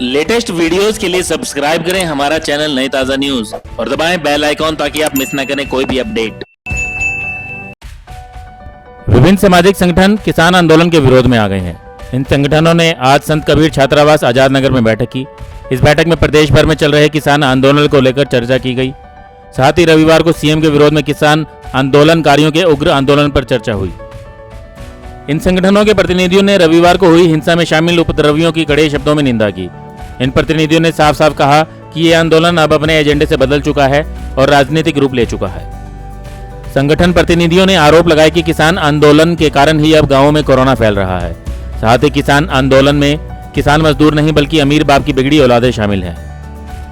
Latest videos के लिए subscribe करें हमारा चैनल नई ताजा न्यूज और दबाएं बेल आइकॉन ताकि आप मिस ना करें कोई भी अपडेट। विभिन्न सामाजिक संगठन किसान आंदोलन के विरोध में आ गए हैं। इन संगठनों ने आज संत कबीर छात्रावास आजाद नगर में बैठक की। इस बैठक में प्रदेश भर में चल रहे किसान आंदोलन को लेकर चर्चा की गई। साथ ही रविवार को सीएम के विरोध में किसान आंदोलनकारियों के उग्र आंदोलन पर चर्चा हुई। इन संगठनों के प्रतिनिधियों ने रविवार को हुई हिंसा में शामिल उपद्रवियों की कड़े शब्दों में निंदा की। इन प्रतिनिधियों ने साफ साफ कहा कि ये आंदोलन अब अपने एजेंडे से बदल चुका है और राजनीतिक रूप ले चुका है। संगठन प्रतिनिधियों ने आरोप लगाया कि किसान आंदोलन के कारण ही अब गांवों में कोरोना फैल रहा है। साथ ही किसान आंदोलन में किसान मजदूर नहीं बल्कि अमीर बाप की बिगड़ी औलादें शामिल हैं।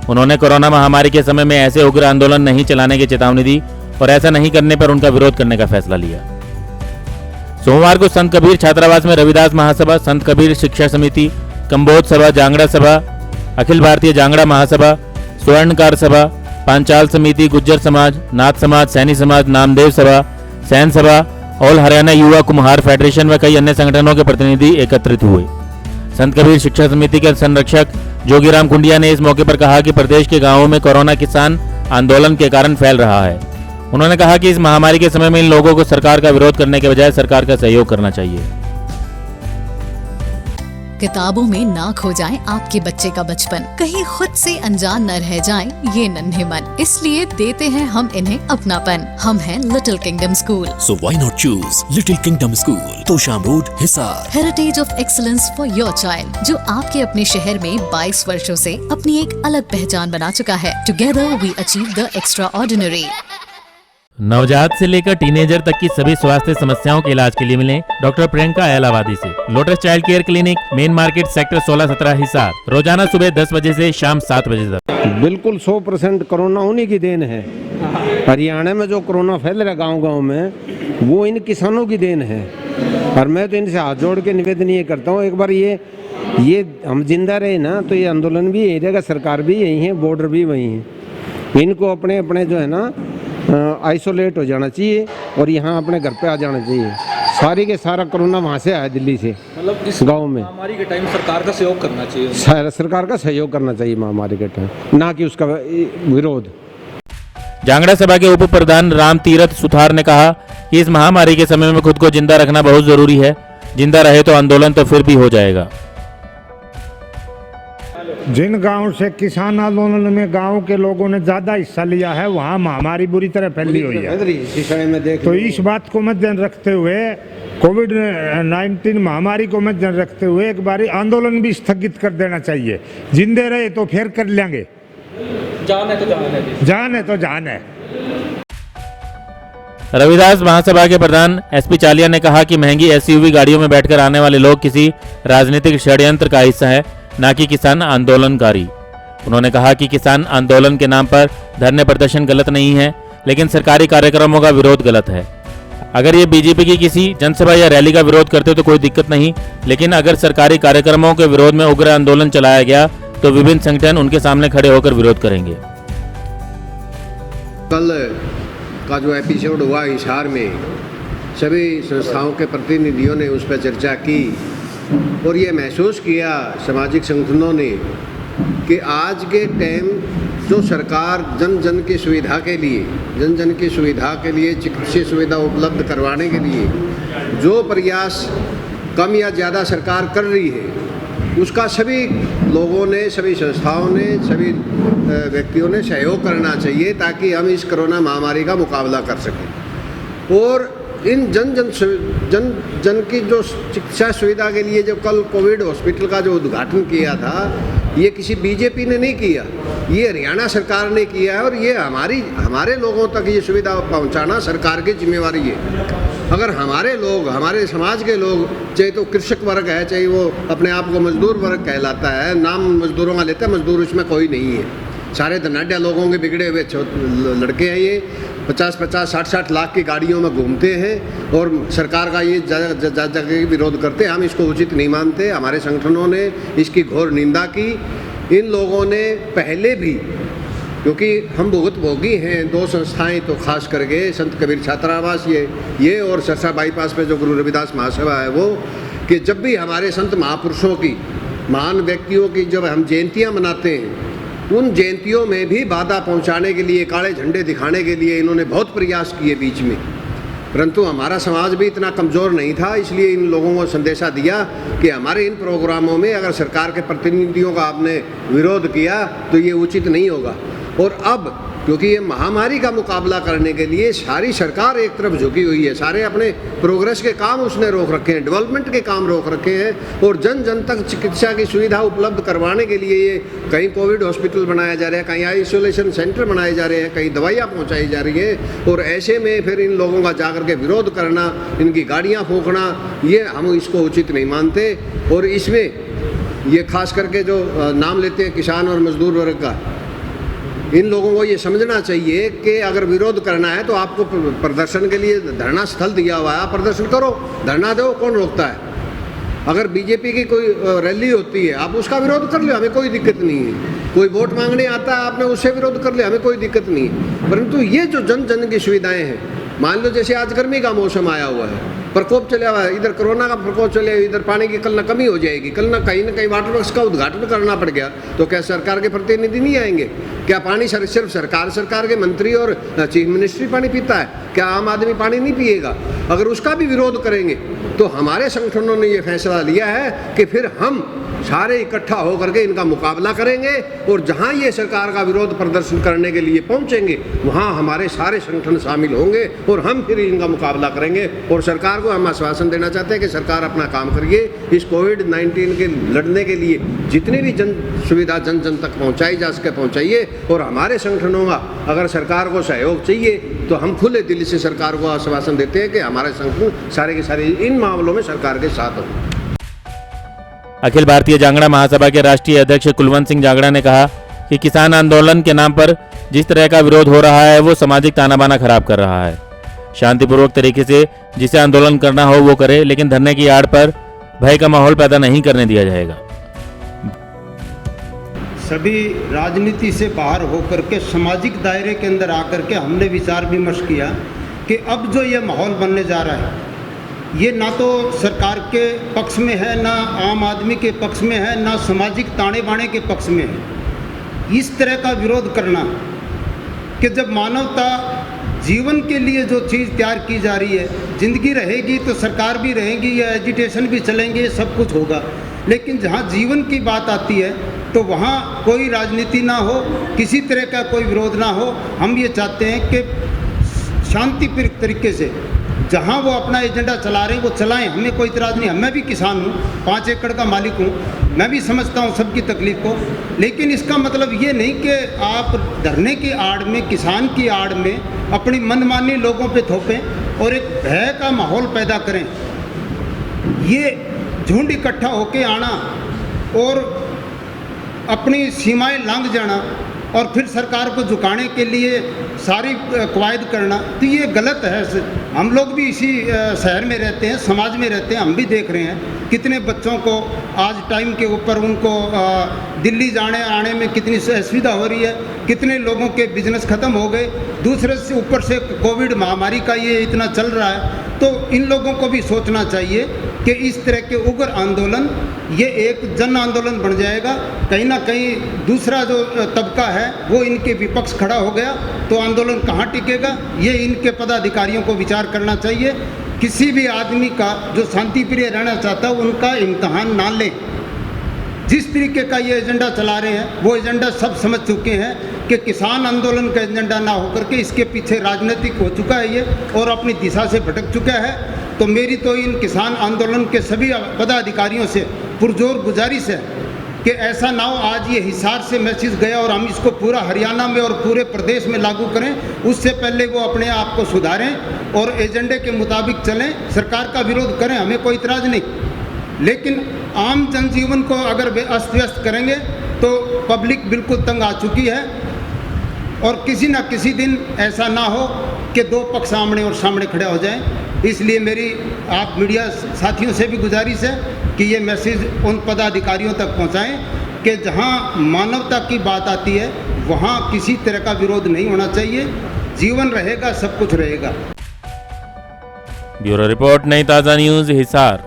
उन्होंने कोरोना महामारी के समय में ऐसे उग्र आंदोलन नहीं चलाने की चेतावनी दी और ऐसा नहीं करने पर उनका विरोध करने का फैसला लिया। सोमवार को संत कबीर छात्रावास में रविदास महासभा, संत कबीर शिक्षा समिति, कंबोज सभा, जांगड़ा सभा, अखिल भारतीय जांगड़ा महासभा, स्वर्णकार सभा, पांचाल समिति, गुज्जर समाज, नाथ समाज, सैनी समाज, नामदेव सभा, सैन सभा, ऑल हरियाणा युवा कुम्हार फेडरेशन व कई अन्य संगठनों के प्रतिनिधि एकत्रित हुए। संत कबीर शिक्षा समिति के संरक्षक जोगीराम कुंडिया ने इस मौके पर कहा कि प्रदेश के गांवों में कोरोना किसान आंदोलन के कारण फैल रहा है। उन्होंने कहा कि इस महामारी के समय में इन लोगों को सरकार का विरोध करने के बजाय सरकार का सहयोग करना चाहिए। किताबों में ना खो जाए आपके बच्चे का बचपन, कहीं खुद से अनजान न रह जाएं ये नन्हे मन, इसलिए देते हैं हम इन्हें अपनापन। हम हैं little kingdom school. So why not choose Little Kingdom School, Tosham road, Hisar. Heritage of excellence for your child, जो आपके अपने शहर में 22 वर्षों से अपनी एक अलग पहचान बना चुका है। Together we achieve the extraordinary. नवजात से लेकर टीनेजर तक की सभी स्वास्थ्य समस्याओं के इलाज के लिए मिलें डॉक्टर प्रियंका एलावादी से। Lotus child care clinic, main market, sector 16-17, Hisar. रोजाना सुबह 10 बजे से शाम 7 बजे तक। बिल्कुल 100% कोरोना उन्हीं की देन है। हरियाणा में जो कोरोना फैल रहा है गांव-गांव में, वो इन किसानों की देन है। और मैं तो इनसे हाथ जोड़ के निवेदन ये करता हूँ, एक बार ये हम जिंदा रहे ना तो ये आंदोलन भी यही रहेगा, सरकार भी यही है, बॉर्डर भी वही है। इनको अपने अपने जो है ना आइसोलेट हो जाना चाहिए और यहाँ अपने घर पे आ जाना चाहिए। सारी के सारा कोरोना वहाँ से आया, दिल्ली से। मतलब इस गांव में महामारी के टाइम सरकार का सहयोग करना चाहिए। सरकार का सहयोग करना चाहिए महामारी के टाइम, ना कि उसका विरोध। जांगड़ा सभा के उप प्रधान राम तीरथ सुथार ने कहा कि इस महामारी के समय में खुद को जिंदा रखना बहुत जरूरी है। जिंदा रहे तो आंदोलन तो फिर भी हो जाएगा। जिन गांव से किसान आंदोलन में गांव के लोगों ने ज्यादा हिस्सा लिया है, वहां महामारी बुरी तरह फैली हुई है। तो इस बात को मद्देनजर रखते हुए, कोविड-19 महामारी को मद्देनजर रखते हुए एक बारी आंदोलन भी स्थगित कर देना चाहिए। जिंदे रहे तो फिर कर लेंगे, जान है तो जान है, जान है तो जान है। रविदास महासभा के प्रधान एसपी चालिया ने कहा कि महंगी एसयूवी गाड़ियों में बैठकर आने वाले लोग किसी राजनीतिक षड्यंत्र का हिस्सा है, न कि किसान आंदोलनकारी। उन्होंने कहा कि किसान आंदोलन के नाम पर धरने प्रदर्शन गलत नहीं है, लेकिन सरकारी कार्यक्रमों का विरोध गलत है। अगर ये बीजेपी की किसी जनसभा या रैली का विरोध करते तो कोई दिक्कत नहीं, लेकिन अगर सरकारी कार्यक्रमों के विरोध में उग्र आंदोलन चलाया गया तो विभिन्न संगठन उनके सामने खड़े होकर विरोध करेंगे। कल का जो एपिसोड हुआ हिसार में, सभी संस्थाओं के प्रतिनिधियों ने उस पर चर्चा की और ये महसूस किया सामाजिक संगठनों ने कि आज के टाइम जो सरकार जन जन की सुविधा के लिए चिकित्सीय सुविधा उपलब्ध करवाने के लिए जो प्रयास कम या ज़्यादा सरकार कर रही है, उसका सभी लोगों ने, सभी संस्थाओं ने, सभी व्यक्तियों ने सहयोग करना चाहिए ताकि हम इस कोरोना महामारी का मुकाबला कर सकें। और इन जन की जो चिकित्सा सुविधा के लिए जो कल कोविड हॉस्पिटल का जो उद्घाटन किया था, ये किसी बीजेपी ने नहीं किया, ये हरियाणा सरकार ने किया है। और ये हमारे लोगों तक ये सुविधा पहुंचाना सरकार की जिम्मेवारी है। अगर हमारे लोग, हमारे समाज के लोग, चाहे तो कृषक वर्ग है, चाहे वो अपने आप को मजदूर वर्ग कहलाता है, नाम मजदूरों का लेता है, मजदूर इसमें कोई नहीं है, सारे धनाढ़ लोगों के बिगड़े हुए लड़के हैं। ये 50-50, 60-60 लाख की गाड़ियों में घूमते हैं और सरकार का ये जगह विरोध करते हैं। हम इसको उचित नहीं मानते। हमारे संगठनों ने इसकी घोर निंदा की। इन लोगों ने पहले भी, क्योंकि हम भुगतभोगी हैं, 2 संस्थाएं तो खास करके संत कबीर छात्रावास ये और सरसा बाईपास पे जो गुरु रविदास महासभा है वो, कि जब भी हमारे संत महापुरुषों की महान व्यक्तियों की जब हम जयंतियां मनाते हैं, उन जयंतियों में भी बाधा पहुंचाने के लिए, काले झंडे दिखाने के लिए इन्होंने बहुत प्रयास किए बीच में। परंतु हमारा समाज भी इतना कमज़ोर नहीं था, इसलिए इन लोगों को संदेशा दिया कि हमारे इन प्रोग्रामों में अगर सरकार के प्रतिनिधियों का आपने विरोध किया तो ये उचित नहीं होगा। और अब क्योंकि ये महामारी का मुकाबला करने के लिए सारी सरकार एक तरफ झुकी हुई है, सारे अपने प्रोग्रेस के काम उसने रोक रखे हैं, डेवलपमेंट के काम रोक रखे हैं, और जन जन तक चिकित्सा की सुविधा उपलब्ध करवाने के लिए ये कहीं कोविड हॉस्पिटल बनाया जा रहा है, कहीं आइसोलेशन सेंटर बनाए जा रहे हैं, कहीं दवाइयाँ पहुँचाई जा रही हैं। और ऐसे में फिर इन लोगों का जाकर के विरोध करना, इनकी गाड़ियाँ फूंकना, ये हम इसको उचित नहीं मानते। और इसमें ये खास करके जो नाम लेते हैं किसान और मजदूर वर्ग का, इन लोगों को ये समझना चाहिए कि अगर विरोध करना है तो आपको प्रदर्शन के लिए धरना स्थल दिया हुआ है, आप प्रदर्शन करो, धरना दो, कौन रोकता है। अगर बीजेपी की कोई रैली होती है, आप उसका विरोध कर लो, हमें कोई दिक्कत नहीं है। कोई वोट मांगने आता है, आपने उससे विरोध कर लिया, हमें कोई दिक्कत नहीं है। परंतु ये जो जन जन की सुविधाएं हैं, मान लो जैसे आज गर्मी का मौसम आया हुआ है, प्रकोप चला हुआ है, इधर कोरोना का प्रकोप चले, इधर पानी की कल न कमी हो जाएगी, कल न कहीं वाटर वर्क्स का उद्घाटन करना पड़ गया तो क्या सरकार के प्रतिनिधि नहीं आएंगे? क्या पानी सिर्फ सरकार के मंत्री और चीफ मिनिस्ट्री पानी पीता है? क्या आम आदमी पानी नहीं पिएगा? अगर उसका भी विरोध करेंगे तो हमारे संगठनों ने ये फैसला लिया है कि फिर हम सारे इकट्ठा होकर के इनका मुकाबला करेंगे, और जहां ये सरकार का विरोध प्रदर्शन करने के लिए पहुंचेंगे वहां हमारे सारे संगठन शामिल होंगे और हम फिर इनका मुकाबला करेंगे। और सरकार को हम आश्वासन देना चाहते हैं कि सरकार अपना काम करिए, इस कोविड-19 के लड़ने के लिए जितनी भी जन सुविधा जन जन तक पहुंचाई जा सके पहुंचाइए। और हमारे संगठनों का अगर सरकार को सहयोग चाहिए तो हम खुले दिल से सरकार को आश्वासन देते हैं कि हमारे संगठन सारे के सारे इन मामलों में सरकार के साथ हों। अखिल भारतीय जांगड़ा महासभा के राष्ट्रीय अध्यक्ष कुलवंत सिंह जांगड़ा ने कहा कि किसान आंदोलन के नाम पर जिस तरह का विरोध हो रहा है वो सामाजिक ताना बाना खराब कर रहा है। शांतिपूर्वक तरीके से जिसे आंदोलन करना हो वो करे, लेकिन धरने की आड़ पर भय का माहौल पैदा नहीं करने दिया जाएगा। सभी राजनीति से बाहर होकर के सामाजिक दायरे के अंदर आकर के हमने विचार विमर्श किया कि अब जो ये माहौल बनने जा रहा है ये ना तो सरकार के पक्ष में है, ना आम आदमी के पक्ष में है, ना सामाजिक ताने बाने के पक्ष में है। इस तरह का विरोध करना कि जब मानवता जीवन के लिए जो चीज़ तैयार की जा रही है, ज़िंदगी रहेगी तो सरकार भी रहेगी, या एजुटेशन भी चलेंगे, सब कुछ होगा, लेकिन जहाँ जीवन की बात आती है तो वहाँ कोई राजनीति ना हो, किसी तरह का कोई विरोध ना हो। हम ये चाहते हैं कि शांतिपूर्ण तरीके से जहाँ वो अपना एजेंडा चला रहे हैं वो चलाएं, हमें कोई इतराज़ नहीं। मैं भी किसान हूँ, 5 एकड़ का मालिक हूँ, मैं भी समझता हूँ सबकी तकलीफ़ को, लेकिन इसका मतलब ये नहीं कि आप धरने की आड़ में, किसान की आड़ में अपनी मनमानी लोगों पे थोपें और एक भय का माहौल पैदा करें। ये झुंड इकट्ठा होके आना और अपनी सीमाएं लांघ जाना और फिर सरकार को झुकाने के लिए सारी कवायद करना, तो ये गलत है। हम लोग भी इसी शहर में रहते हैं, समाज में रहते हैं, हम भी देख रहे हैं कितने बच्चों को आज टाइम के ऊपर उनको दिल्ली जाने आने में कितनी असुविधा हो रही है, कितने लोगों के बिजनेस ख़त्म हो गए, दूसरे से ऊपर से कोविड महामारी का ये इतना चल रहा है। तो इन लोगों को भी सोचना चाहिए कि इस तरह के उग्र आंदोलन ये एक जन आंदोलन बन जाएगा। कहीं ना कहीं दूसरा जो तबका है वो इनके विपक्ष खड़ा हो गया तो आंदोलन कहाँ टिकेगा, ये इनके पदाधिकारियों को विचार करना चाहिए। किसी भी आदमी का जो शांति प्रिय रहना चाहता है उनका इम्तहान ना लें। जिस तरीके का ये एजेंडा चला रहे हैं वो एजेंडा सब समझ चुके हैं कि किसान आंदोलन का एजेंडा ना होकर के इसके पीछे राजनीतिक हो चुका है ये और अपनी दिशा से भटक चुका है। तो मेरी तो इन किसान आंदोलन के सभी पदाधिकारियों से पुरजोर गुजारिश है कि ऐसा ना हो आज ये हिसार से मैसेज गया और हम इसको पूरा हरियाणा में और पूरे प्रदेश में लागू करें, उससे पहले वो अपने आप को सुधारें और एजेंडे के मुताबिक चलें। सरकार का विरोध करें, हमें कोई इतराज़ नहीं, लेकिन आम जनजीवन को अगर वे अस्त व्यस्त करेंगे तो पब्लिक बिल्कुल तंग आ चुकी है। और किसी न किसी दिन ऐसा ना हो कि दो पक्ष आमने और सामने खड़े हो जाएं। इसलिए मेरी आप मीडिया साथियों से भी गुजारिश है कि ये मैसेज उन पदाधिकारियों तक पहुंचाएं कि जहां मानवता की बात आती है वहां किसी तरह का विरोध नहीं होना चाहिए। जीवन रहेगा, सब कुछ रहेगा। ब्यूरो रिपोर्ट, नई ताज़ा न्यूज़, हिसार।